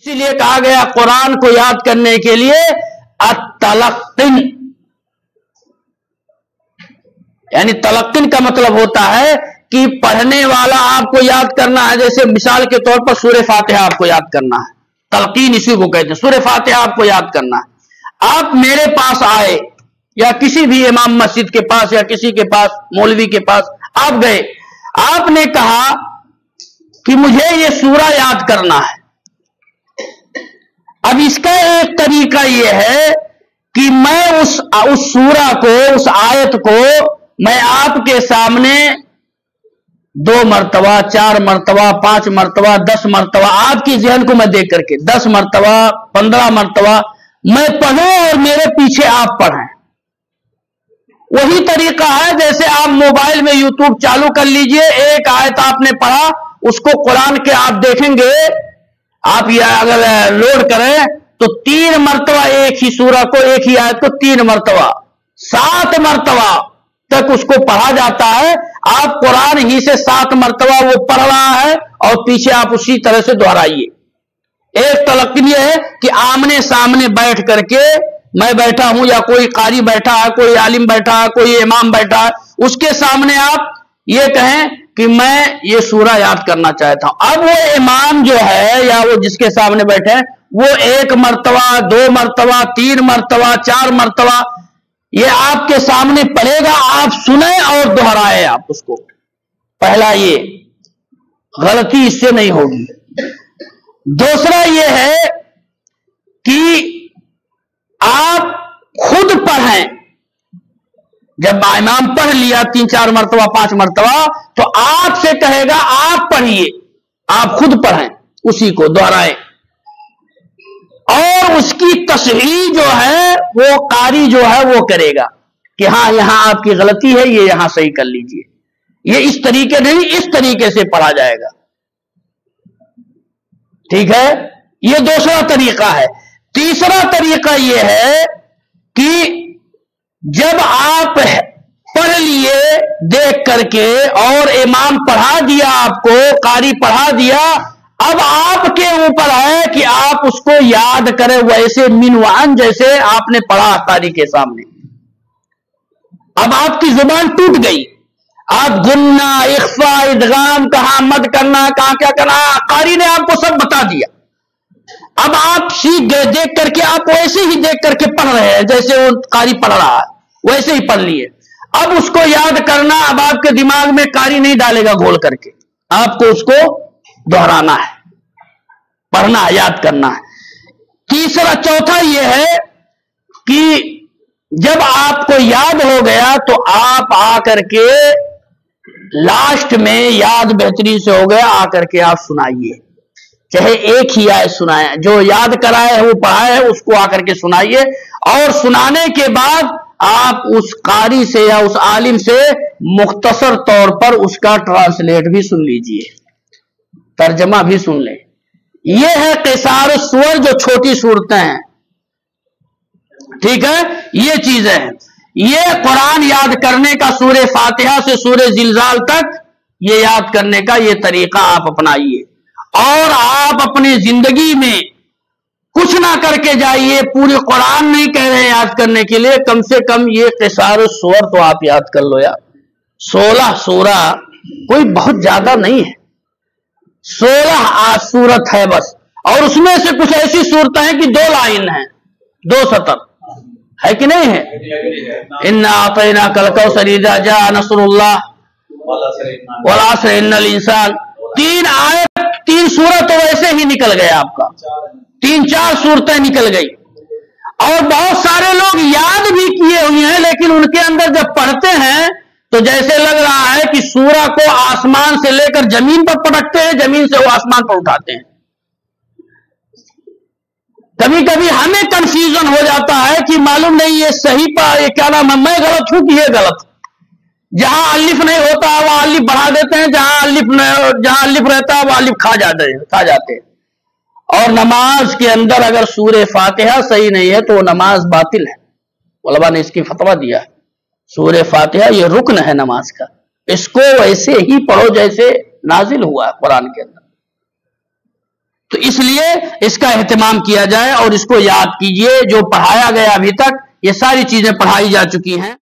اسی لیے کہا گیا قرآن کو یاد کرنے کے لیے التلقن، یعنی تلقن کا مطلب ہوتا ہے کہ پڑھنے والا آپ کو یاد کرنا ہے. جیسے مثال کے طور پر سورہ فاتحہ آپ کو یاد کرنا ہے، تلقین اسی کو کہتے ہیں. سورہ فاتحہ آپ کو یاد کرنا ہے. آپ میرے پاس آئے یا کسی بھی امام مسجد کے پاس یا کسی کے پاس مولوی کے پاس آپ گئے، آپ نے کہا کہ مجھے یہ سورہ یاد کرنا ہے. اب اس کا ایک طریقہ یہ ہے کہ میں اس سورہ کو، اس آیت کو میں آپ کے سامنے 2 مرتبہ 4 مرتبہ 5 مرتبہ 10 مرتبہ آپ کی ذہن کو میں دیکھ کر کے 10 مرتبہ 15 مرتبہ میں پڑھوں اور میرے پیچھے آپ پڑھیں. وہی طریقہ ہے جیسے آپ موبائل میں یوٹیوب چالو کر لیجئے، ایک آیت آپ نے پڑھا، اس کو قرآن کے آپ دیکھیں گے، آپ یہ اگر لوڈ کریں تو 3 مرتبہ ایک ہی سورہ کو، ایک ہی آیت کو 3 مرتبہ 7 مرتبہ تک اس کو پڑھا جاتا ہے. آپ قرآن ہی سے 7 مرتبہ وہ پڑھ رہا ہے اور پیچھے آپ اسی طرح سے دہرائیے. ایک تلقین یہ ہے کہ آمنے سامنے بیٹھ کر کے میں بیٹھا ہوں یا کوئی قاری بیٹھا ہے، کوئی عالم بیٹھا ہے، کوئی امام بیٹھا ہے، اس کے سامنے آپ یہ کہیں کہ میں یہ سورہ یاد کرنا چاہتا ہوں. اب وہ امام جو ہے یا وہ جس کے سامنے بیٹھے وہ 1 مرتبہ 2 مرتبہ 3 مرتبہ 4 مرتبہ یہ آپ کے سامنے پڑھے گا، آپ سنیں اور دہرائیں آپ اس کو. پہلا یہ غلطی اس سے نہیں ہوگی. دوسرا یہ ہے کہ آپ خود پڑھیں. جب امام پڑھ لیا 3 4 مرتبہ 5 مرتبہ تو آپ سے کہے گا آپ پڑھیے، آپ خود پڑھیں، اسی کو دہرائیں، اور اس کی تصحیح جو ہے وہ قاری جو ہے وہ کرے گا کہ ہاں یہاں آپ کی غلطی ہے، یہ یہاں صحیح کر لیجئے. یہ اس طریقے نہیں، اس طریقے سے پڑھا جائے گا. ٹھیک ہے، یہ دوسرا طریقہ ہے. تیسرا طریقہ یہ ہے کہ جب آپ پڑھ لیے دیکھ کر کے اور امام پڑھا دیا، آپ کو قاری پڑھا دیا، اب آپ کے اوپر ہے کہ آپ اس کو یاد کریں ویسے منوان جیسے آپ نے پڑھا قاری کے سامنے. اب آپ کی زبان ٹوٹ گئی، آپ گننا اخفا ادغام کہاں مد کرنا کہاں کیا کرنا قاری نے آپ کو سب بتا دیا. اب آپ سیکھ گئے، دیکھ کر کے آپ ویسے ہی دیکھ کر کے پڑھ رہے ہیں جیسے وہ قاری پڑھ رہا ہے، ویسے ہی پڑھ لیے. اب اس کو یاد کرنا، اب آپ کے دماغ میں قاری نہیں ڈالے گا گھول کر کے، آپ کو اس کو دہرانا ہے، پڑھنا ہے، یاد کرنا ہے. چوتھا یہ ہے کہ جب آپ کو یاد ہو گیا تو آپ آ کر کے لاسٹ میں یاد بہترین سے ہو گیا، آ کر کے آپ سنائیے، چاہے ایک ہی آیت سنائے، جو یاد کرائے ہے وہ پڑھائے ہے اس کو آ کر کے سنائیے. اور سنانے کے بعد آپ اس قاری سے یا اس عالم سے مختصر طور پر اس کا ٹرانسلیٹ بھی سن لیجئے، ترجمہ بھی سن لیں. یہ ہے قصار السور، جو چھوٹی صورتیں ہیں. ٹھیک ہے، یہ چیزیں ہیں. یہ قرآن یاد کرنے کا سورہ فاتحہ سے سورہ زلزال تک یہ یاد کرنے کا یہ طریقہ آپ اپنائیے. اور آپ اپنی زندگی میں کچھ نہ کر کے جائیے، پوری قرآن نہیں کہہ رہے ہیں یاد کرنے کے لیے، کم سے کم یہ قصار السور تو آپ یاد کر لو یار. 16 سورہ کوئی بہت زیادہ نہیں ہے، 16 سورت ہے بس، اور اس میں سے کچھ ایسی صورتیں ہیں کہ 2 لائن ہیں، 2 سطر ہے کہ نہیں ہے. انا اعطیناک الکوثر اذا جاء نصر اللہ والعصر ان الانسان. 3 آیت 3 سورت ویسے ہی نکل گئے، آپ کا 3-4 صورتیں نکل گئی. اور بہت سارے لوگ یاد بھی کیے ہوئے ہیں، لیکن ان کے اندر جب پڑھتے ہیں تو جیسے لگ رہا ہے کہ سورہ کو آسمان سے لے کر زمین پر پٹکتے ہیں، زمین سے وہ آسمان پر اٹھاتے ہیں. کبھی کبھی ہمیں کنفیوژن ہو جاتا ہے کہ معلوم نہیں یہ صحیح پر یہ کیا نام ہے، میں غلط ہوں کہ یہ غلط. جہاں الف نہیں ہوتا وہ الف بڑھا دیتے ہیں، جہاں الف رہتا ہے وہ الف کھا جاتے ہیں. اور نماز کے اندر اگر سورہ فاتحہ صحیح نہیں ہے تو وہ نماز باطل ہے. علماء نے اس کی فتویٰ دیا ہے. سورہ فاتحہ یہ رکن ہے نماز کا، اس کو ویسے ہی پڑھو جیسے نازل ہوا ہے قرآن کے اندر. تو اس لیے اس کا اہتمام کیا جائے اور اس کو یاد کیجئے. جو پڑھایا گیا ابھی تک یہ ساری چیزیں پڑھائی جا چکی ہیں.